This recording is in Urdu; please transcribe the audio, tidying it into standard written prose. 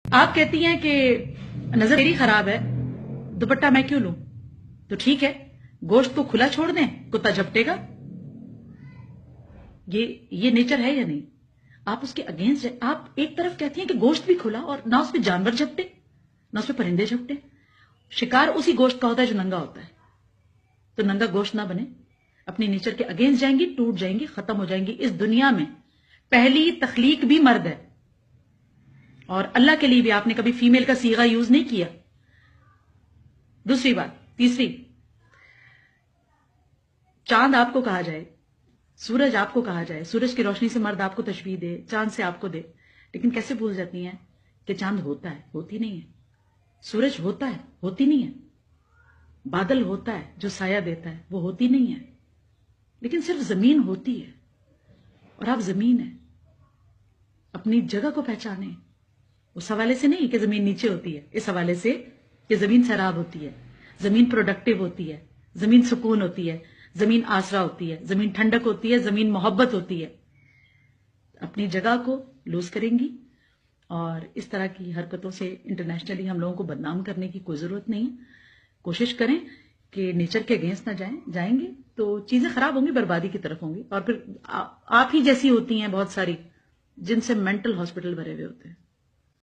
آپ کہتی ہیں کہ نظر میری خراب ہے، دوپٹہ میں کیوں لوں؟ تو ٹھیک ہے، گوشت کو کھلا چھوڑ دیں، کتا جھپٹے گا۔ یہ نیچر ہے یا نہیں؟ آپ اس کے اگینسٹ ہیں۔ آپ ایک طرف کہتی ہیں کہ گوشت بھی کھلا، اور نہ اس پہ جانور جھپٹے، نہ اس پہ پرندے جھپٹے۔ شکار اسی گوشت کا ہوتا ہے جو ننگا ہوتا ہے، تو ننگا گوشت نہ بنے۔ اپنی نیچر کے اگینسٹ جائیں گی، ٹوٹ جائیں گی، ختم ہو جائیں گی۔ اس دنیا میں پہلی تخلیق بھی مرد ہے، اور اللہ کے لیے بھی آپ نے کبھی فیمیل کا صیغہ یوز نہیں کیا۔ دوسری بات، تیسری، چاند آپ کو کہا جائے، سورج آپ کو کہا جائے، سورج کی روشنی سے مرد آپ کو تشبیہ دے، چاند سے آپ کو دے، لیکن کیسے بھول جاتی ہیں کہ چاند ہوتا ہے، ہوتی نہیں ہے۔ سورج ہوتا ہے، ہوتی نہیں ہے۔ بادل ہوتا ہے جو سایہ دیتا ہے، وہ ہوتی نہیں ہے۔ لیکن صرف زمین ہوتی ہے، اور آپ زمین ہیں۔ اپنی جگہ کو پہچانیں، اس حوالے سے نہیں کہ زمین نیچے ہوتی ہے، اس حوالے سے کہ زمین سیراب ہوتی ہے، زمین پروڈکٹیو ہوتی ہے، زمین سکون ہوتی ہے، زمین آسرا ہوتی ہے، زمین ٹھنڈک ہوتی ہے، زمین محبت ہوتی ہے۔ اپنی جگہ کو لوز کریں گی، اور اس طرح کی حرکتوں سے انٹرنیشنلی ہم لوگوں کو بدنام کرنے کی کوئی ضرورت نہیں ہے۔ کوشش کریں کہ نیچر کے اگینسٹ نہ جائیں گے تو چیزیں خراب ہوں گی، بربادی کی طرف ہوں گی، اور پھر آپ ہی جیسی ہوتی ہیں بہت ساری جن سے مینٹل ہاسپٹل بھرے ہوئے ہوتے ہیں۔